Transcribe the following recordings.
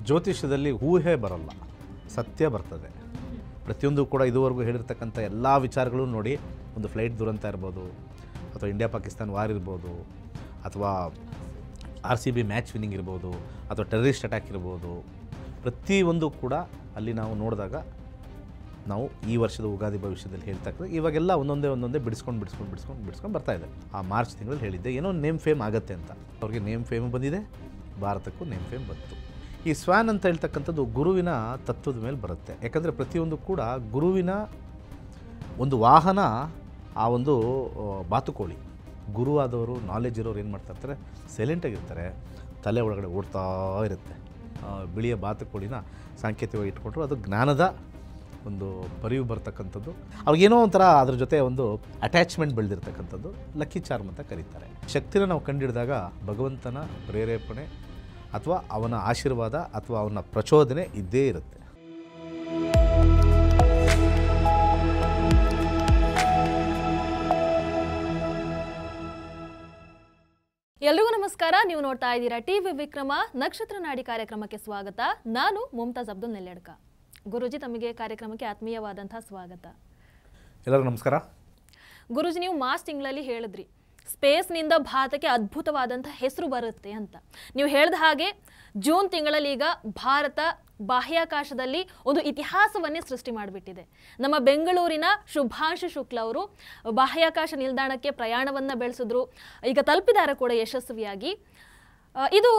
ಜ್ಯೋತಿಷ್ಯದಲ್ಲಿ ಊಹೆ ಬರಲ್ಲ, ಸತ್ಯ ಬರ್ತದೆ. ಪ್ರತಿಯೊಂದು ಕೂಡ ಇದುವರೆಗೂ ಹೇಳಿರ್ತಕ್ಕಂಥ ಎಲ್ಲ ವಿಚಾರಗಳು ನೋಡಿ, ಒಂದು ಫ್ಲೈಟ್ ದುರಂತ ಇರ್ಬೋದು, ಅಥವಾ ಇಂಡಿಯಾ ಪಾಕಿಸ್ತಾನ ವಾರ್ ಇರ್ಬೋದು, ಅಥವಾ RCB ಮ್ಯಾಚ್ ವಿನ್ನಿಂಗ್ ಇರ್ಬೋದು, ಅಥವಾ ಟೆರರಿಸ್ಟ್ ಅಟ್ಯಾಕ್ ಇರ್ಬೋದು, ಪ್ರತಿಯೊಂದು ಕೂಡ ಅಲ್ಲಿ ನಾವು ನೋಡಿದಾಗ ನಾವು ಈ ವರ್ಷದ ಉಗಾದಿ ಭವಿಷ್ಯದಲ್ಲಿ ಹೇಳ್ತಕ್ಕಂಥ ಇವಾಗೆಲ್ಲ ಒಂದೊಂದೇ ಬಿಡಿಸ್ಕೊಂಡು ಬರ್ತಾ ಇದೆ. ಆ ಮಾರ್ಚ್ ತಿಂಗಳಲ್ಲಿ ಹೇಳಿದ್ದೆ ಏನೋ ನೇಮ್ ಫೇಮ್ ಆಗುತ್ತೆ ಅಂತ. ಅವ್ರಿಗೆ ನೇಮ್ ಫೇಮ್ ಬಂದಿದೆ, ಭಾರತಕ್ಕೂ ನೇಮ್ ಫೇಮ್ ಬಂತು. ಈ ಸ್ವಾನ್ ಅಂತ ಹೇಳ್ತಕ್ಕಂಥದ್ದು ಗುರುವಿನ ತತ್ವದ ಮೇಲೆ ಬರುತ್ತೆ. ಯಾಕಂದರೆ ಪ್ರತಿಯೊಂದು ಕೂಡ ಗುರುವಿನ ಒಂದು ವಾಹನ ಆ ಒಂದು ಬಾತುಕೋಳಿ. ಗುರುವಾದವರು, ನಾಲೆಜ್ ಇರೋರು ಏನು ಮಾಡ್ತಾ ಇರ್ತಾರೆ, ಸೈಲೆಂಟಾಗಿರ್ತಾರೆ, ತಲೆ ಒಳಗಡೆ ಓಡ್ತಾ ಇರುತ್ತೆ. ಬಿಳಿಯ ಬಾತುಕೋಳಿನ ಸಾಂಕೇತಿಕವಾಗಿ ಇಟ್ಕೊಂಡ್ರು, ಅದು ಜ್ಞಾನದ ಒಂದು ಪರಿವು ಬರ್ತಕ್ಕಂಥದ್ದು. ಅವ್ರಿಗೇನೋ ಒಂಥರ ಅದ್ರ ಜೊತೆ ಒಂದು ಅಟ್ಯಾಚ್ಮೆಂಟ್ ಬೆಳೆದಿರ್ತಕ್ಕಂಥದ್ದು ಲಕ್ಕಿ ಚಾರ್ಮ್ ಅಂತ ಕರೀತಾರೆ. ಶಕ್ತಿನ ನಾವು ಕಂಡಿಡಿದಾಗ ಭಗವಂತನ ಪ್ರೇರೇಪಣೆ ಅಥವಾ ಅವನ ಆಶೀರ್ವಾದ ಅಥವಾ ಅವನ ಪ್ರಚೋದನೆ ಇದ್ದೇ ಇರುತ್ತೆ. ಎಲ್ರಿಗೂ ನಮಸ್ಕಾರ. ನೀವು ನೋಡ್ತಾ ಇದ್ದೀರಾ ಟಿವಿ ವಿಕ್ರಮ ನಕ್ಷತ್ರ ನಾಡಿ ಕಾರ್ಯಕ್ರಮಕ್ಕೆ ಸ್ವಾಗತ. ನಾನು ಮುಮ್ತಾಜ್ ಅಬ್ದುಲ್ ನೆಲ್ಲೆಡ್ಕ. ಗುರುಜಿ, ತಮಗೆ ಕಾರ್ಯಕ್ರಮಕ್ಕೆ ಆತ್ಮೀಯವಾದಂತಹ ಸ್ವಾಗತ. ಎಲ್ಲರಿಗೂ ನಮಸ್ಕಾರ. ಗುರುಜಿ, ನೀವು ಮಾರ್ಚ್ ತಿಂಗಳಲ್ಲಿ ಹೇಳಿದ್ರಿ ಸ್ಪೇಸ್ನಿಂದ ಭಾರತಕ್ಕೆ ಅದ್ಭುತವಾದಂತಹ ಹೆಸರು ಬರುತ್ತೆ ಅಂತ. ನೀವು ಹೇಳಿದ ಹಾಗೆ ಜೂನ್ ತಿಂಗಳಲ್ಲಿ ಈಗ ಭಾರತ ಬಾಹ್ಯಾಕಾಶದಲ್ಲಿ ಒಂದು ಇತಿಹಾಸವನ್ನೇ ಸೃಷ್ಟಿ ಮಾಡಿಬಿಟ್ಟಿದೆ. ನಮ್ಮ ಬೆಂಗಳೂರಿನ ಶುಭಾಂಶು ಶುಕ್ಲ ಅವರು ಬಾಹ್ಯಾಕಾಶ ನಿಲ್ದಾಣಕ್ಕೆ ಪ್ರಯಾಣವನ್ನು ಬೆಳೆಸಿದ್ರು, ಈಗ ತಲುಪಿದ್ದಾರೆ ಕೂಡ ಯಶಸ್ವಿಯಾಗಿ. ಇದು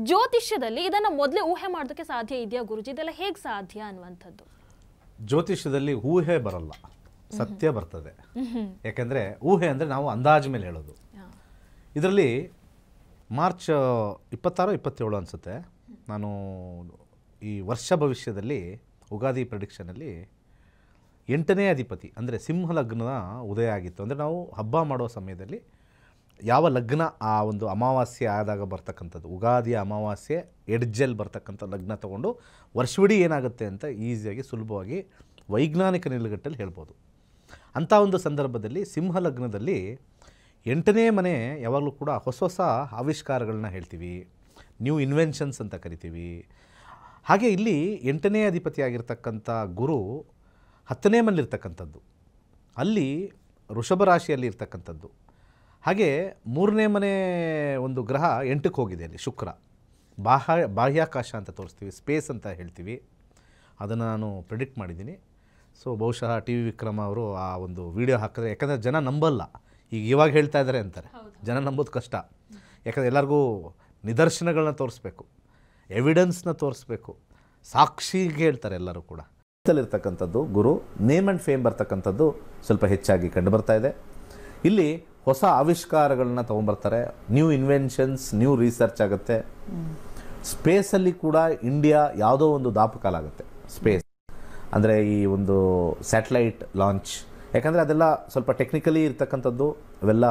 ಜ್ಯೋತಿಷ್ಯದಲ್ಲಿ ಇದನ್ನು ಮೊದಲೇ ಊಹೆ ಮಾಡೋದಕ್ಕೆ ಸಾಧ್ಯ ಇದೆಯಾ ಗುರುಜಿ? ಇದೆಲ್ಲ ಹೇಗೆ ಸಾಧ್ಯ ಅನ್ನುವಂಥದ್ದು? ಜ್ಯೋತಿಷ್ಯದಲ್ಲಿ ಊಹೆ ಬರಲ್ಲ, ಸತ್ಯ ಬರ್ತದೆ. ಯಾಕೆಂದರೆ ಊಹೆ ಅಂದರೆ ನಾವು ಅಂದಾಜು ಮೇಲೆ ಹೇಳೋದು. ಇದರಲ್ಲಿ ಮಾರ್ಚ್ 26-27 ಅನಿಸುತ್ತೆ, ನಾನು ಈ ವರ್ಷ ಭವಿಷ್ಯದಲ್ಲಿ ಉಗಾದಿ ಪ್ರೆಡಿಕ್ಷನಲ್ಲಿ 8ನೇ ಅಧಿಪತಿ ಅಂದರೆ ಸಿಂಹ ಲಗ್ನ ಉದಯ ಆಗಿತ್ತು. ಅಂದರೆ ನಾವು ಹಬ್ಬ ಮಾಡೋ ಸಮಯದಲ್ಲಿ ಯಾವ ಲಗ್ನ ಆ ಒಂದು ಅಮಾವಾಸ್ಯೆ ಆದಾಗ ಬರ್ತಕ್ಕಂಥದ್ದು, ಉಗಾದಿಯ ಅಮಾವಾಸ್ಯೆ ಎಡ್ಜಲ್ಲಿ ಬರ್ತಕ್ಕಂಥ ಲಗ್ನ ತೊಗೊಂಡು ವರ್ಷವಿಡೀ ಏನಾಗುತ್ತೆ ಅಂತ ಈಸಿಯಾಗಿ ಸುಲಭವಾಗಿ ವೈಜ್ಞಾನಿಕ ನಿಲುಗಟ್ಟಲ್ಲಿ ಹೇಳ್ಬೋದು. ಅಂಥ ಒಂದು ಸಂದರ್ಭದಲ್ಲಿ ಸಿಂಹ ಲಗ್ನದಲ್ಲಿ 8ನೇ ಮನೆ ಯಾವಾಗಲೂ ಕೂಡ ಹೊಸ ಆವಿಷ್ಕಾರಗಳನ್ನ ಹೇಳ್ತೀವಿ, ನ್ಯೂ ಇನ್ವೆನ್ಷನ್ಸ್ ಅಂತ ಕರಿತೀವಿ. ಹಾಗೆ ಇಲ್ಲಿ 8ನೇ ಅಧಿಪತಿಯಾಗಿರ್ತಕ್ಕಂಥ ಗುರು 10ನೇ ಮನೆಯಲ್ಲಿರ್ತಕ್ಕಂಥದ್ದು, ಅಲ್ಲಿ ವೃಷಭ ರಾಶಿಯಲ್ಲಿ ಇರ್ತಕ್ಕಂಥದ್ದು. ಹಾಗೆ 3ನೇ ಮನೆ ಒಂದು ಗ್ರಹ 8ಕ್ಕೆ ಹೋಗಿದೆ, ಅಲ್ಲಿ ಶುಕ್ರ. ಬಾಹ್ಯಾಕಾಶ ಅಂತ ತೋರಿಸ್ತೀವಿ, ಸ್ಪೇಸ್ ಅಂತ ಹೇಳ್ತೀವಿ. ಅದನ್ನು ನಾನು ಪ್ರಿಡಿಕ್ಟ್ ಮಾಡಿದ್ದೀನಿ. ಸೊ ಬಹುಶಃ ಟಿವಿ ವಿಕ್ರಮ ಅವರು ಆ ಒಂದು ವಿಡಿಯೋ ಹಾಕಿದ್ರೆ, ಯಾಕಂದರೆ ಜನ ನಂಬಲ್ಲ, ಇವಾಗ ಹೇಳ್ತಾ ಇದ್ದಾರೆ ಅಂತಾರೆ, ಜನ ನಂಬೋದು ಕಷ್ಟ. ಯಾಕಂದರೆ ಎಲ್ಲರಿಗೂ ನಿದರ್ಶನಗಳನ್ನ ತೋರಿಸ್ಬೇಕು, ಎವಿಡೆನ್ಸ್ನ ತೋರಿಸ್ಬೇಕು, ಸಾಕ್ಷಿಗೆ ಹೇಳ್ತಾರೆ ಎಲ್ಲರೂ ಕೂಡ. ಇರ್ತಕ್ಕಂಥದ್ದು ಗುರು ನೇಮ್ ಆ್ಯಂಡ್ ಫೇಮ್ ಬರ್ತಕ್ಕಂಥದ್ದು ಸ್ವಲ್ಪ ಹೆಚ್ಚಾಗಿ ಕಂಡು ಬರ್ತಾ ಇದೆ. ಇಲ್ಲಿ ಹೊಸ ಆವಿಷ್ಕಾರಗಳನ್ನ ತೊಗೊಂಬರ್ತಾರೆ, ನ್ಯೂ ಇನ್ವೆನ್ಷನ್ಸ್, ನ್ಯೂ ರಿಸರ್ಚ್ ಆಗುತ್ತೆ. ಸ್ಪೇಸಲ್ಲಿ ಕೂಡ ಇಂಡಿಯಾ ಯಾವುದೋ ಒಂದು ದಾಪುಕಾಲಾಗುತ್ತೆ. ಸ್ಪೇಸ್ ಅಂದರೆ ಈ ಒಂದು ಸ್ಯಾಟಲೈಟ್ ಲಾಂಚ್, ಯಾಕಂದರೆ ಅದೆಲ್ಲ ಸ್ವಲ್ಪ ಟೆಕ್ನಿಕಲಿ ಇರ್ತಕ್ಕಂಥದ್ದು. ಅವೆಲ್ಲ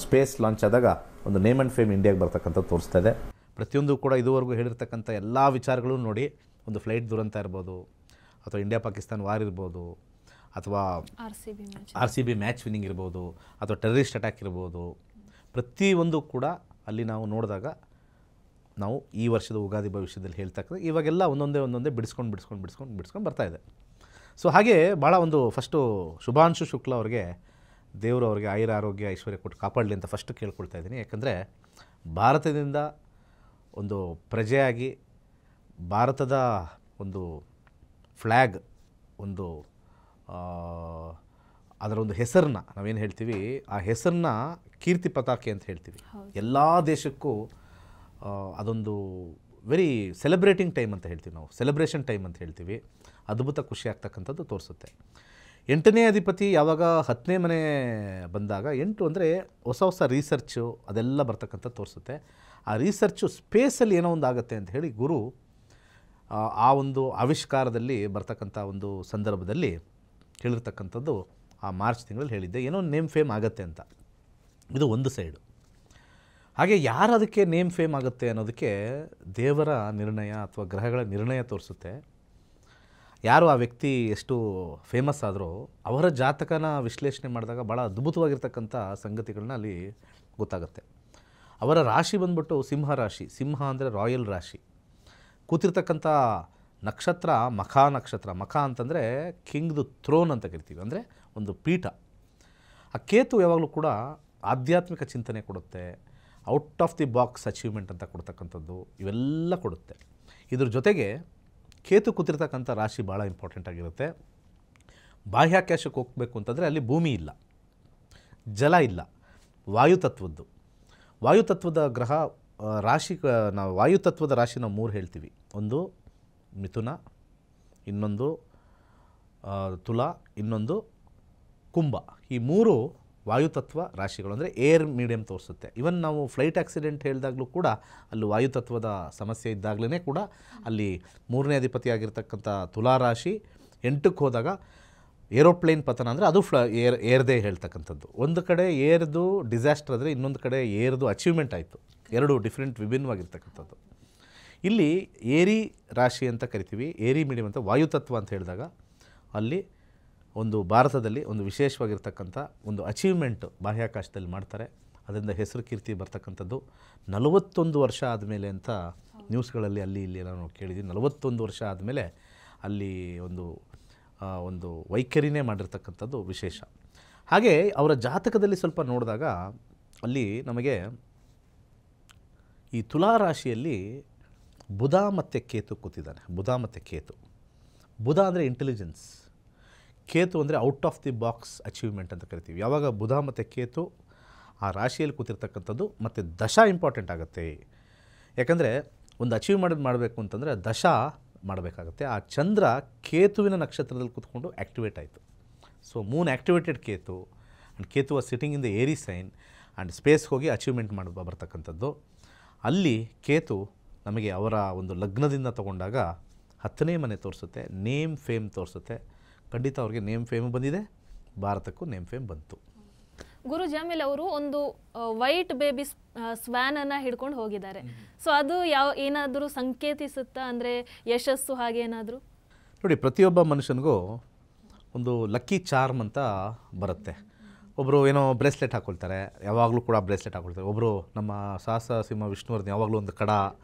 ಸ್ಪೇಸ್ ಲಾಂಚ್ ಆದಾಗ ಒಂದು ನೇಮ್ ಆ್ಯಂಡ್ ಫೇಮ್ ಇಂಡಿಯಾಗೆ ಬರ್ತಕ್ಕಂಥದ್ದು ತೋರಿಸ್ತಾ ಇದೆ. ಪ್ರತಿಯೊಂದು ಕೂಡ ಇದುವರೆಗೂ ಹೇಳಿರ್ತಕ್ಕಂಥ ಎಲ್ಲ ವಿಚಾರಗಳು ನೋಡಿ, ಒಂದು ಫ್ಲೈಟ್ ದುರಂತ ಇರ್ಬೋದು, ಅಥವಾ ಇಂಡಿಯಾ ಪಾಕಿಸ್ತಾನ ವಾರ್ ಇರ್ಬೋದು, ಅಥವಾ RCB ಮ್ಯಾಚ್ ವಿನ್ನಿಂಗ್ ಇರ್ಬೋದು, ಅಥವಾ ಟೆರರಿಸ್ಟ್ ಅಟ್ಯಾಕ್ ಇರ್ಬೋದು, ಪ್ರತಿಯೊಂದು ಕೂಡ ಅಲ್ಲಿ ನಾವು ನೋಡಿದಾಗ ನಾವು ಈ ವರ್ಷದ ಉಗಾದಿ ಭವಿಷ್ಯದಲ್ಲಿ ಹೇಳ್ತಕ್ಕಂಥ ಇವಾಗೆಲ್ಲ ಒಂದೊಂದೇ ಬಿಡಿಸ್ಕೊಂಡು ಬರ್ತಾ ಇದೆ. ಸೊ ಹಾಗೆ ಭಾಳ ಒಂದು ಫಸ್ಟು ಶುಭಾಂಶು ಶುಕ್ಲ ಅವ್ರಿಗೆ ದೇವರು ಅವ್ರಿಗೆ ಆರೋಗ್ಯ ಐಶ್ವರ್ಯ ಕೊಟ್ಟು ಕಾಪಾಡಲಿ ಅಂತ ಫಸ್ಟ್ ಕೇಳ್ಕೊಳ್ತಾ ಇದ್ದೀನಿ. ಯಾಕಂದರೆ ಭಾರತದಿಂದ ಒಂದು ಪ್ರಜೆಯಾಗಿ ಭಾರತದ ಒಂದು ಫ್ಲ್ಯಾಗ್, ಒಂದು ಅದರ ಒಂದು ಹೆಸರನ್ನ ನಾವೇನು ಹೇಳ್ತೀವಿ, ಆ ಹೆಸರನ್ನ ಕೀರ್ತಿ ಪತಾಕೆ ಅಂತ ಹೇಳ್ತೀವಿ. ಎಲ್ಲ ದೇಶಕ್ಕೂ ಅದೊಂದು ವೆರಿ ಸೆಲೆಬ್ರೇಟಿಂಗ್ ಟೈಮ್ ಅಂತ ಹೇಳ್ತೀವಿ ನಾವು, ಸೆಲೆಬ್ರೇಷನ್ ಟೈಮ್ ಅಂತ ಹೇಳ್ತೀವಿ. ಅದ್ಭುತ ಖುಷಿ ಆಗ್ತಕ್ಕಂಥದ್ದು ತೋರಿಸುತ್ತೆ. 8ನೇ ಅಧಿಪತಿ ಯಾವಾಗ 10ನೇ ಮನೆ ಬಂದಾಗ, 8 ಅಂದರೆ ಹೊಸ ರಿಸರ್ಚು ಅದೆಲ್ಲ ಬರ್ತಕ್ಕಂಥದ್ದು ತೋರಿಸುತ್ತೆ. ಆ ರಿಸರ್ಚು ಸ್ಪೇಸಲ್ಲಿ ಏನೋ ಒಂದು ಆಗುತ್ತೆ ಅಂತ ಹೇಳಿ ಗುರು ಆ ಒಂದು ಆವಿಷ್ಕಾರದಲ್ಲಿ ಬರ್ತಕ್ಕಂಥ ಒಂದು ಸಂದರ್ಭದಲ್ಲಿ ಹೇಳಿರ್ತಕ್ಕಂಥದ್ದು ಆ ಮಾರ್ಚ್ ತಿಂಗಳಲ್ಲಿ ಹೇಳಿದ್ದೆ ಏನೋ ನೇಮ್ ಫೇಮ್ ಆಗುತ್ತೆ ಅಂತ. ಇದು ಒಂದು ಸೈಡು. ಹಾಗೆ ಯಾರು ಅದಕ್ಕೆ ನೇಮ್ ಫೇಮ್ ಆಗುತ್ತೆ ಅನ್ನೋದಕ್ಕೆ ದೇವರ ನಿರ್ಣಯ ಅಥವಾ ಗ್ರಹಗಳ ನಿರ್ಣಯ ತೋರಿಸುತ್ತೆ. ಯಾರು ಆ ವ್ಯಕ್ತಿ ಎಷ್ಟು ಫೇಮಸ್ ಆದರೂ ಅವರ ಜಾತಕನ ವಿಶ್ಲೇಷಣೆ ಮಾಡಿದಾಗ ಭಾಳ ಅದ್ಭುತವಾಗಿರ್ತಕ್ಕಂಥ ಸಂಗತಿಗಳನ್ನ ಅಲ್ಲಿ ಗೊತ್ತಾಗುತ್ತೆ. ಅವರ ರಾಶಿ ಬಂದ್ಬಿಟ್ಟು ಸಿಂಹ ರಾಶಿ. ಸಿಂಹ ಅಂದರೆ ರಾಯಲ್ ರಾಶಿ. ಕೂತಿರ್ತಕ್ಕಂಥ ನಕ್ಷತ್ರ ಮಖ ನಕ್ಷತ್ರ. ಮಖ ಅಂತಂದರೆ ಕಿಂಗ್ದು ಥ್ರೋನ್ ಅಂತ ಕರಿತೀವಿ, ಅಂದರೆ ಒಂದು ಪೀಠ. ಆ ಕೇತು ಯಾವಾಗಲೂ ಕೂಡ ಆಧ್ಯಾತ್ಮಿಕ ಚಿಂತನೆ ಕೊಡುತ್ತೆ, out of the box achievement ಅಂತ ಕೊಡ್ತಕ್ಕಂಥದ್ದು, ಇವೆಲ್ಲ ಕೊಡುತ್ತೆ. ಇದ್ರ ಜೊತೆಗೆ ಕೇತು ಕೂತಿರ್ತಕ್ಕಂಥ ರಾಶಿ ಭಾಳ ಇಂಪಾರ್ಟೆಂಟ್ ಆಗಿರುತ್ತೆ. ಬಾಹ್ಯಾಕಾಶಕ್ಕೆ ಹೋಗಬೇಕು ಅಂತಂದರೆ ಅಲ್ಲಿ ಭೂಮಿ ಇಲ್ಲ, ಜಲ ಇಲ್ಲ, ವಾಯುತತ್ವದ್ದು. ವಾಯುತತ್ವದ ಗ್ರಹ ರಾಶಿ, ನಾವು ವಾಯುತತ್ವದ ರಾಶಿ ನಾವು 3 ಹೇಳ್ತೀವಿ. ಒಂದು ಮಿಥುನ, ಇನ್ನೊಂದು ತುಲಾ, ಇನ್ನೊಂದು ಕುಂಭ. ಈ 3 ವಾಯುತತ್ವ ರಾಶಿಗಳು, ಅಂದರೆ ಏರ್ ಮೀಡಿಯಮ್ ತೋರಿಸುತ್ತೆ. ಇವನ್ ನಾವು ಫ್ಲೈಟ್ ಆಕ್ಸಿಡೆಂಟ್ ಹೇಳಿದಾಗಲೂ ಕೂಡ ಅಲ್ಲಿ ವಾಯುತತ್ವದ ಸಮಸ್ಯೆ ಇದ್ದಾಗಲೇ ಕೂಡ ಅಲ್ಲಿ 3ನೇ ಅಧಿಪತಿ ಆಗಿರ್ತಕ್ಕಂಥ ತುಲಾ ರಾಶಿ 8ಕ್ಕೆ ಹೋದಾಗ ಏರೋಪ್ಲೇನ್ ಪತನ ಅಂದರೆ ಅದು ಏರ್ದೇ ಹೇಳ್ತಕ್ಕಂಥದ್ದು. ಒಂದು ಕಡೆ ಏರ್ದು ಡಿಸಾಸ್ಟರ್ ಆದರೆ ಇನ್ನೊಂದು ಕಡೆ ಏರ್ದು ಅಚೀವ್ಮೆಂಟ್ ಆಯಿತು. 2 ಡಿಫ್ರೆಂಟ್ ವಿಭಿನ್ನವಾಗಿರ್ತಕ್ಕಂಥದ್ದು. ಇಲ್ಲಿ ಏರಿ ರಾಶಿ ಅಂತ ಕರಿತೀವಿ, ಏರಿ ಮೀಡಿಯಮ್ ಅಂತ ವಾಯುತತ್ವ ಅಂತ ಹೇಳಿದಾಗ ಅಲ್ಲಿ ಒಂದು ಭಾರತದಲ್ಲಿ ಒಂದು ವಿಶೇಷವಾಗಿರ್ತಕ್ಕಂಥ ಒಂದು ಅಚೀವ್ಮೆಂಟ್ ಬಾಹ್ಯಾಕಾಶದಲ್ಲಿ ಮಾಡ್ತಾರೆ. ಅದರಿಂದ ಹೆಸರು ಕೀರ್ತಿ ಬರ್ತಕ್ಕಂಥದ್ದು. 41 ವರ್ಷ ಆದಮೇಲೆ ಅಂತ ನ್ಯೂಸ್ಗಳಲ್ಲಿ ಅಲ್ಲಿ ಇಲ್ಲಿ ನಾವು ಕೇಳಿದ್ವಿ. 41 ವರ್ಷ ಆದಮೇಲೆ ಅಲ್ಲಿ ಒಂದು ವೈಖರಿನೇ ಮಾಡಿರ್ತಕ್ಕಂಥದ್ದು ವಿಶೇಷ. ಹಾಗೆ ಅವರ ಜಾತಕದಲ್ಲಿ ಸ್ವಲ್ಪ ನೋಡಿದಾಗ ಅಲ್ಲಿ ನಮಗೆ ಈ ತುಲಾ ರಾಶಿಯಲ್ಲಿ ಬುಧ ಮತ್ತು ಕೇತು ಕೂತಿದ್ದಾನೆ. ಬುಧ ಮತ್ತು ಕೇತು. ಬುಧ ಅಂದರೆ ಇಂಟೆಲಿಜೆನ್ಸ್, ಕೇತು ಅಂದರೆ out of the box achievement ಅಂತ ಕರಿತೀವಿ. ಯಾವಾಗ ಬುಧ ಮತ್ತು ಕೇತು ಆ ರಾಶಿಯಲ್ಲಿ ಕೂತಿರ್ತಕ್ಕಂಥದ್ದು, ಮತ್ತು ದಶಾ ಇಂಪಾರ್ಟೆಂಟ್ ಆಗುತ್ತೆ. ಯಾಕಂದರೆ ಒಂದು ಅಚೀವ್ ಮಾಡಬೇಕು ಅಂತಂದರೆ ದಶಾ ಮಾಡಬೇಕಾಗತ್ತೆ. ಆ ಚಂದ್ರ ಕೇತುವಿನ ನಕ್ಷತ್ರದಲ್ಲಿ ಕೂತ್ಕೊಂಡು ಆ್ಯಕ್ಟಿವೇಟ್ ಆಯಿತು. So Moon activated Ketu, and Ketu was sitting in the ಏರಿ ಸೈನ್ ಆ್ಯಂಡ್ ಸ್ಪೇಸ್ಗೆ ಹೋಗಿ ಅಚೀವ್ಮೆಂಟ್ ಬರ್ತಕ್ಕಂಥದ್ದು. ಅಲ್ಲಿ ಕೇತು ನಮಗೆ ಅವರ ಒಂದು ಲಗ್ನದಿಂದ ತಗೊಂಡಾಗ 10ನೇ ಮನೆ ತೋರಿಸುತ್ತೆ, ನೇಮ್ ಫೇಮ್ ತೋರಿಸುತ್ತೆ. ಖಂಡಿತ ಅವ್ರಿಗೆ ನೇಮ್ ಫೇಮ್ ಬಂದಿದೆ, ಭಾರತಕ್ಕೂ ನೇಮ್ ಫೇಮ್ ಬಂತು. ಗುರುಜಿ ಆಮೇಲೆ ಅವರು ಒಂದು ವೈಟ್ ಬೇಬಿ ಸ್ವ್ಯಾನನ್ನು ಹಿಡ್ಕೊಂಡು ಹೋಗಿದ್ದಾರೆ. ಸೊ ಅದು ಏನಾದರೂ ಸಂಕೇತಿಸುತ್ತಾ, ಅಂದರೆ ಯಶಸ್ಸು ಹಾಗೆ ಏನಾದರೂ? ನೋಡಿ, ಪ್ರತಿಯೊಬ್ಬ ಮನುಷ್ಯನಿಗೂ ಒಂದು ಲಕ್ಕಿ ಚಾರ್ಮ್ ಅಂತ ಬರುತ್ತೆ. ಒಬ್ಬರು ಏನೋ ಬ್ರೇಸ್ಲೆಟ್ ಹಾಕ್ಕೊಳ್ತಾರೆ, ಯಾವಾಗಲೂ ಕೂಡ ಬ್ರೇಸ್ಲೆಟ್ ಹಾಕ್ಕೊಳ್ತಾರೆ. ಒಬ್ಬರು ನಮ್ಮ ಸಾಹಸ ಸಿಂಹ ವಿಷ್ಣುವರ್ಧನ್ ಯಾವಾಗಲೂ ಒಂದು ಕಡ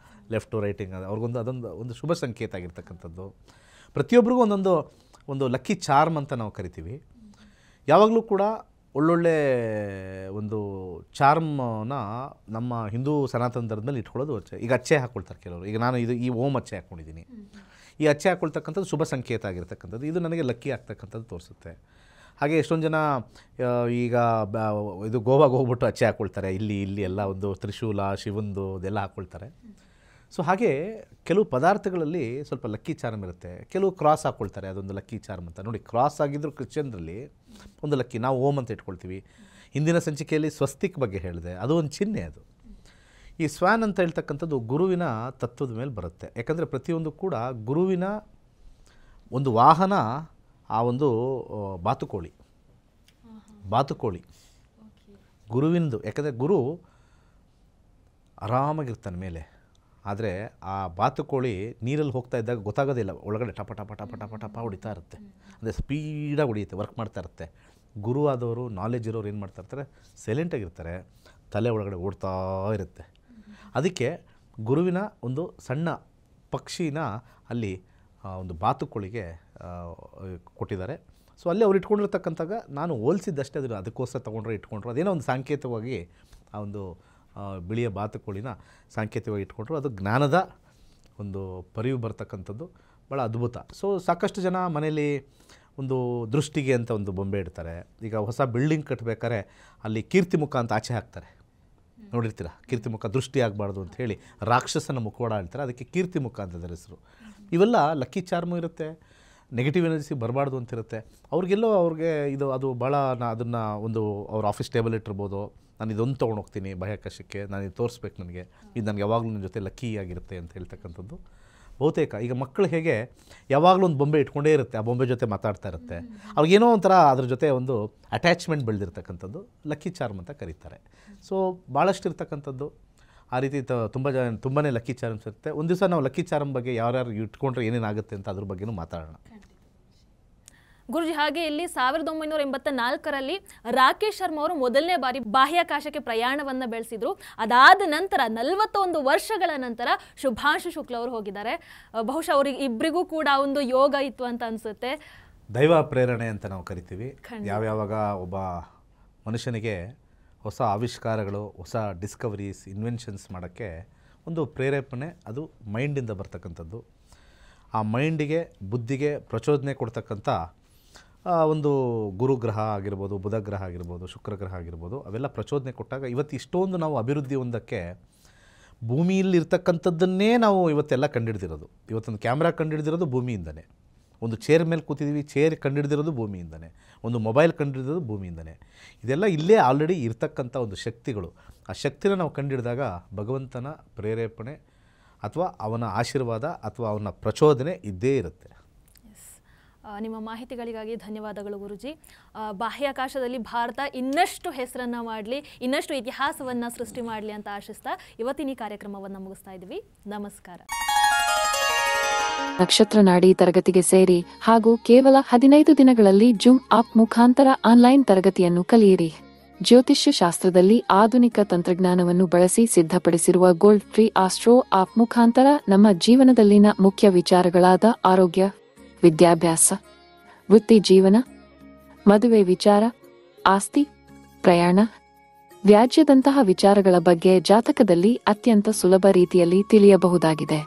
ಲೆಫ್ಟು ರೈಟಿಂಗ್, ಅವ್ರಿಗೊಂದು ಅದೊಂದು ಶುಭ ಸಂಕೇತ ಆಗಿರ್ತಕ್ಕಂಥದ್ದು. ಪ್ರತಿಯೊಬ್ಬರಿಗೂ ಒಂದು ಲಕ್ಕಿ ಚಾರ್ಮ್ ಅಂತ ನಾವು ಕರಿತೀವಿ. ಯಾವಾಗಲೂ ಕೂಡ ಒಳ್ಳೊಳ್ಳೆ ಒಂದು ಚಾರ್ಮ್ನ ನಮ್ಮ ಹಿಂದೂ ಸನಾತನ ಧರ್ಮದಲ್ಲಿ ಇಟ್ಕೊಳ್ಳೋದು ಈಗ ಅಚ್ಚೆ ಹಾಕ್ಕೊಳ್ತಾರೆ ಕೆಲವರು. ಈಗ ನಾನು ಈ ಓಮ್ ಅಚ್ಚೆ ಹಾಕ್ಕೊಂಡಿದ್ದೀನಿ. ಈ ಅಚ್ಚೆ ಹಾಕ್ಕೊಳ್ತಕ್ಕಂಥದ್ದು ಶುಭ ಸಂಕೇತ ಆಗಿರ್ತಕ್ಕಂಥದ್ದು. ಇದು ನನಗೆ ಲಕ್ಕಿ ಆಗ್ತಕ್ಕಂಥದ್ದು ತೋರಿಸುತ್ತೆ. ಹಾಗೆ ಎಷ್ಟೊಂದು ಜನ ಈಗ ಇದು ಗೋವಾಗೆ ಹೋಗ್ಬಿಟ್ಟು ಅಚ್ಚೆ ಹಾಕ್ಕೊಳ್ತಾರೆ. ಇಲ್ಲಿ ಎಲ್ಲ ಒಂದು ತ್ರಿಶೂಲ, ಶಿವಂದು ಇದೆಲ್ಲ ಹಾಕ್ಕೊಳ್ತಾರೆ. ಸೊ ಹಾಗೆ ಕೆಲವು ಪದಾರ್ಥಗಳಲ್ಲಿ ಸ್ವಲ್ಪ ಲಕ್ಕಿ ಚಾರ್ಮ್ ಇರುತ್ತೆ. ಕೆಲವು ಕ್ರಾಸ್ ಹಾಕ್ಕೊಳ್ತಾರೆ, ಅದೊಂದು ಲಕ್ಕಿ ಚಾರ್ಮ್ ಅಂತ. ನೋಡಿ, ಕ್ರಾಸ್ ಆಗಿದ್ದರೂ ಕ್ರಿಶ್ಚಿಯನ್ರಲ್ಲಿ ಒಂದು ಲಕ್ಕಿ, ನಾವು ಓಮ್ ಅಂತ ಇಟ್ಕೊಳ್ತೀವಿ. ಹಿಂದಿನ ಸಂಚಿಕೆಯಲ್ಲಿ ಸ್ವಸ್ತಿಕ್ ಬಗ್ಗೆ ಹೇಳಿದೆ, ಅದು ಒಂದು ಚಿಹ್ನೆ. ಅದು ಈ ಸ್ವ್ಯಾನ್ ಅಂತ ಹೇಳ್ತಕ್ಕಂಥದ್ದು ಗುರುವಿನ ತತ್ವದ ಮೇಲೆ ಬರುತ್ತೆ. ಯಾಕಂದರೆ ಪ್ರತಿಯೊಂದು ಕೂಡ ಗುರುವಿನ ಒಂದು ವಾಹನ ಆ ಒಂದು ಬಾತುಕೋಳಿ ಗುರುವಿನದು. ಯಾಕಂದರೆ ಗುರು ಆರಾಮಾಗಿರ್ತಾನೆ ಮೇಲೆ, ಆದರೆ ಆ ಬಾತುಕೋಳಿ ನೀರಲ್ಲಿ ಹೋಗ್ತಾ ಇದ್ದಾಗ ಗೊತ್ತಾಗೋದಿಲ್ಲ, ಒಳಗಡೆ ಟಪ ಟಪ ಟಪ ಟಪ ಟಪ ಹೊಡಿತಾ ಇರುತ್ತೆ. ಅಂದರೆ ಸ್ಪೀಡಾಗಿ ಹೊಡಿಯುತ್ತೆ, ವರ್ಕ್ ಮಾಡ್ತಾ ಇರುತ್ತೆ. ಗುರು ಆದವರು, ನಾಲೆಜ್ ಇರೋರು ಏನು ಮಾಡ್ತಾ ಇರ್ತಾರೆ, ಸೈಲೆಂಟಾಗಿರ್ತಾರೆ, ತಲೆ ಒಳಗಡೆ ಓಡ್ತಾ ಇರುತ್ತೆ. ಅದಕ್ಕೆ ಗುರುವಿನ ಒಂದು ಸಣ್ಣ ಪಕ್ಷಿನ ಅಲ್ಲಿ ಒಂದು ಬಾತುಕೋಳಿಗೆ ಕೊಟ್ಟಿದ್ದಾರೆ. ಸೊ ಅಲ್ಲಿ ಅವ್ರು ಇಟ್ಕೊಂಡಿರ್ತಕ್ಕಂಥಾಗ ನಾನು ಹೋಲಿಸಿದ್ದಷ್ಟೇ, ಅದಕ್ಕೋಸ್ಕರ ತೊಗೊಂಡ್ರೆ ಇಟ್ಕೊಂಡ್ರು, ಅದೇನೋ ಒಂದು ಸಾಂಕೇತಿಕವಾಗಿ ಆ ಒಂದು ಬಿಳಿಯ ಬಾತುಕೋಳಿನ ಸಾಂಕೇತಿಕವಾಗಿ ಇಟ್ಕೊಂಡ್ರು. ಅದು ಜ್ಞಾನದ ಒಂದು ಪರಿವು ಬರ್ತಕ್ಕಂಥದ್ದು, ಭಾಳ ಅದ್ಭುತ. ಸೊ ಸಾಕಷ್ಟು ಜನ ಮನೇಲಿ ಒಂದು ದೃಷ್ಟಿಗೆ ಅಂತ ಒಂದು ಬೊಂಬೆ ಇಡ್ತಾರೆ. ಈಗ ಹೊಸ ಬಿಲ್ಡಿಂಗ್ ಕಟ್ಟಬೇಕಾದ್ರೆ ಅಲ್ಲಿ ಕೀರ್ತಿಮುಖ ಅಂತ ಆಚೆ ಹಾಕ್ತಾರೆ, ನೋಡಿರ್ತೀರ. ಕೀರ್ತಿಮುಖ ದೃಷ್ಟಿ ಆಗಬಾರ್ದು ಅಂತ ಹೇಳಿ ರಾಕ್ಷಸನ ಮುಖವಾಡ ಹೇಳ್ತಾರೆ, ಅದಕ್ಕೆ ಕೀರ್ತಿಮುಖ ಅಂತದರ ಹೆಸರು. ಇವೆಲ್ಲ ಲಕ್ಕಿ ಚಾರ್ಮು ಇರುತ್ತೆ, ನೆಗೆಟಿವ್ ಎನರ್ಜಿ ಬರಬಾರ್ದು ಅಂತಿರುತ್ತೆ. ಅವ್ರಿಗೆ ಅದು ಭಾಳ ಅದನ್ನು ಒಂದು ಅವ್ರ ಆಫೀಸ್ ಟೇಬಲ್ ಇಟ್ಟಿರ್ಬೋದು. ನಾನು ಇದೊಂದು ತೊಗೊಂಡು ಹೋಗ್ತೀನಿ ಬಾಹ್ಯಾಕಾಶಕ್ಕೆ, ನಾನು ಇದು ತೋರಿಸ್ಬೇಕು, ನನಗೆ ಇದು ನನಗೆ ಯಾವಾಗಲೂ ನನ್ನ ಜೊತೆ ಲಕ್ಕಿ ಆಗಿರುತ್ತೆ ಅಂತ ಹೇಳ್ತಕ್ಕಂಥದ್ದು. ಬಹುತೇಕ ಈಗ ಮಕ್ಕಳು ಹೇಗೆ ಯಾವಾಗಲೂ ಒಂದು ಬೊಂಬೆ ಇಟ್ಕೊಂಡೇ ಇರುತ್ತೆ, ಆ ಬೊಂಬೆ ಜೊತೆ ಮಾತಾಡ್ತಾ ಇರುತ್ತೆ, ಅವ್ರಿಗೇನೋ ಒಂಥರ ಅದ್ರ ಜೊತೆ ಒಂದು ಅಟ್ಯಾಚ್ಮೆಂಟ್ ಬೆಳೆದಿರ್ತಕ್ಕಂಥದ್ದು ಲಕ್ಕಿ ಚಾರ್ಮ್ ಅಂತ ಕರೀತಾರೆ. ಸೊ ಭಾಳಷ್ಟು ಇರ್ತಕ್ಕಂಥದ್ದು ಆ ರೀತಿ ತುಂಬಾ ಲಕ್ಕಿ ಚಾರ್ಮ್ಸ್ ಇರುತ್ತೆ. ಒಂದು ದಿವಸ ನಾವು ಲಕ್ಕಿ ಚಾರ್ಮ್ ಬಗ್ಗೆ ಯಾರ್ಯಾರು ಇಟ್ಕೊಂಡ್ರೆ ಏನೇನಾಗುತ್ತೆ ಅಂತ ಅದ್ರ ಬಗ್ಗೆನೂ ಮಾತಾಡೋಣ. ಗುರುಜಿ, ಹಾಗೆ ಇಲ್ಲಿ 1984ರಲ್ಲಿ ರಾಕೇಶ್ ಶರ್ಮಾ ಅವರು ಮೊದಲನೇ ಬಾರಿ ಬಾಹ್ಯಾಕಾಶಕ್ಕೆ ಪ್ರಯಾಣವನ್ನ ಬೆಳೆಸಿದ್ರು. ಅದಾದ ನಂತರ 41 ವರ್ಷಗಳ ನಂತರ ಶುಭಾಂಶು ಶುಕ್ಲ ಅವರು ಹೋಗಿದ್ದಾರೆ. ಬಹುಶಃ ಅವ್ರಿಗೆ ಇಬ್ಬರಿಗೂ ಕೂಡ ಒಂದು ಯೋಗ ಇತ್ತು ಅಂತ ಅನ್ಸುತ್ತೆ. ದೈವ ಪ್ರೇರಣೆ ಅಂತ ನಾವು ಕರಿತೀವಿ. ಯಾವ್ಯಾವಾಗ ಒಬ್ಬ ಮನುಷ್ಯನಿಗೆ ಹೊಸ ಆವಿಷ್ಕಾರಗಳು, ಹೊಸ ಡಿಸ್ಕವರೀಸ್, ಇನ್ವೆನ್ಷನ್ಸ್ ಮಾಡೋಕ್ಕೆ ಒಂದು ಪ್ರೇರೇಪಣೆ, ಅದು ಮೈಂಡಿಂದ ಬರ್ತಕ್ಕಂಥದ್ದು. ಆ ಮೈಂಡಿಗೆ, ಬುದ್ಧಿಗೆ ಪ್ರಚೋದನೆ ಕೊಡ್ತಕ್ಕಂಥ ಒಂದು ಗುರುಗ್ರಹ ಆಗಿರ್ಬೋದು, ಬುಧಗ್ರಹ ಆಗಿರ್ಬೋದು, ಶುಕ್ರಗ್ರಹ ಆಗಿರ್ಬೋದು, ಅವೆಲ್ಲ ಪ್ರಚೋದನೆ ಕೊಟ್ಟಾಗ ಇವತ್ತು ಇಷ್ಟೊಂದು ನಾವು ಅಭಿವೃದ್ಧಿ ಹೊಂದಕ್ಕೆ ಭೂಮಿಯಲ್ಲಿರ್ತಕ್ಕಂಥದ್ದನ್ನೇ ನಾವು ಇವತ್ತೆಲ್ಲ ಕಂಡುಹಿಡ್ದಿರೋದು. ಇವತ್ತೊಂದು ಕ್ಯಾಮ್ರಾ ಕಂಡುಹಿಡ್ದಿರೋದು ಭೂಮಿಯಿಂದನೇ, ಒಂದು ಚೇರ್ ಮೇಲೆ ಕೂತಿದ್ದೀವಿ, ಚೇರ್ ಕಂಡುಹಿಡ್ದಿರೋದು ಭೂಮಿಯಿಂದನೇ, ಒಂದು ಮೊಬೈಲ್ ಕಂಡುಹಿಡಿದಿರೋದು ಭೂಮಿಯಿಂದನೇ. ಇದೆಲ್ಲ ಇಲ್ಲೇ ಆಲ್ರೆಡಿ ಇರ್ತಕ್ಕಂಥ ಒಂದು ಶಕ್ತಿಗಳು. ಆ ಶಕ್ತಿನ ನಾವು ಕಂಡುಹಿಡಿದಾಗ ಭಗವಂತನ ಪ್ರೇರೇಪಣೆ ಅಥವಾ ಅವನ ಆಶೀರ್ವಾದ ಅಥವಾ ಅವನ ಪ್ರಚೋದನೆ ಇದ್ದೇ ಇರುತ್ತೆ. ನಿಮ್ಮ ಮಾಹಿತಿಗಳಿಗಾಗಿ ಧನ್ಯವಾದಗಳು ಗುರುಜಿ. ಬಾಹ್ಯಾಕಾಶದಲ್ಲಿ ಭಾರತ ಇನ್ನಷ್ಟು ಹೆಸರನ್ನು ಮಾಡಲಿ, ಇನ್ನಷ್ಟು ಇತಿಹಾಸವನ್ನು ಸೃಷ್ಟಿ ಮಾಡಲಿ ಅಂತ ಆಶಿಸ್ತಾ ಇವತ್ತಿನ ಈ ಕಾರ್ಯಕ್ರಮವನ್ನು ಮುಗಿಸ್ತಾ ಇದ್ದೀವಿ. ನಮಸ್ಕಾರ. ನಕ್ಷತ್ರ ನಾಡಿ ತರಗತಿಗೆ ಸೇರಿ ಹಾಗೂ ಕೇವಲ 15 ದಿನಗಳಲ್ಲಿ ಜೂಮ್ ಆಪ್ ಮುಖಾಂತರ ಆನ್ಲೈನ್ ತರಗತಿಯನ್ನು ಕಲಿಯಿರಿ. ಜ್ಯೋತಿಷ್ಯ ಶಾಸ್ತ್ರದಲ್ಲಿ ಆಧುನಿಕ ತಂತ್ರಜ್ಞಾನವನ್ನು ಬಳಸಿ ಸಿದ್ಧಪಡಿಸಿರುವ ಗೋಲ್ಡ್ ಫ್ರೀ ಆಸ್ಟ್ರೋ ಆಪ್ ಮುಖಾಂತರ ನಮ್ಮ ಜೀವನದಲ್ಲಿನ ಮುಖ್ಯ ವಿಚಾರಗಳಾದ ಆರೋಗ್ಯ, ವಿದ್ಯಾಭ್ಯಾಸ, ವೃತ್ತಿ ಜೀವನ, ಮದುವೆ ವಿಚಾರ, ಆಸ್ತಿ, ಪ್ರಯಾಣ, ವ್ಯಾಜ್ಯದಂತಹ ವಿಚಾರಗಳ ಬಗ್ಗೆ ಜಾತಕದಲ್ಲಿ ಅತ್ಯಂತ ಸುಲಭ ರೀತಿಯಲ್ಲಿ ತಿಳಿಯಬಹುದಾಗಿದೆ.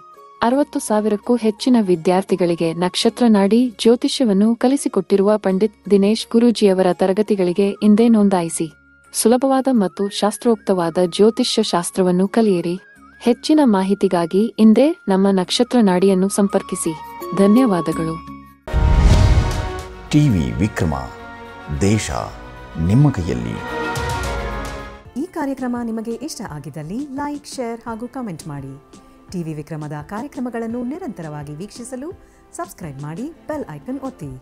60,000ಕ್ಕೂ ಹೆಚ್ಚಿನ ವಿದ್ಯಾರ್ಥಿಗಳಿಗೆ ನಕ್ಷತ್ರ ನಾಡಿ ಜ್ಯೋತಿಷ್ಯವನ್ನು ಕಲಿಸಿಕೊಟ್ಟಿರುವ ಪಂಡಿತ್ ದಿನೇಶ್ ಗುರೂಜಿಯವರ ತರಗತಿಗಳಿಗೆ ಇಂದೇ ನೋಂದಾಯಿಸಿ. ಸುಲಭವಾದ ಮತ್ತು ಶಾಸ್ತ್ರೋಕ್ತವಾದ ಜ್ಯೋತಿಷ್ಯ ಶಾಸ್ತ್ರವನ್ನು ಕಲಿಯಿರಿ. ಹೆಚ್ಚಿನ ಮಾಹಿತಿಗಾಗಿ ಇಂದೇ ನಮ್ಮ ನಕ್ಷತ್ರ ನಾಡಿಯನ್ನು ಸಂಪರ್ಕಿಸಿ. ಧನ್ಯವಾದಗಳು. ಟಿವಿ ವಿಕ್ರಮ, ದೇಶ ನಿಮ್ಮ ಕೈಯಲ್ಲಿ. ಈ ಕಾರ್ಯಕ್ರಮ ನಿಮಗೆ ಇಷ್ಟ ಆಗಿದ್ದಲ್ಲಿ ಲೈಕ್, ಶೇರ್ ಹಾಗೂ ಕಮೆಂಟ್ ಮಾಡಿ. ಟಿವಿ ವಿಕ್ರಮದ ಕಾರ್ಯಕ್ರಮಗಳನ್ನು ನಿರಂತರವಾಗಿ ವೀಕ್ಷಿಸಲು ಸಬ್ಸ್ಕ್ರೈಬ್ ಮಾಡಿ, ಬೆಲ್ ಐಕನ್ ಒತ್ತಿ.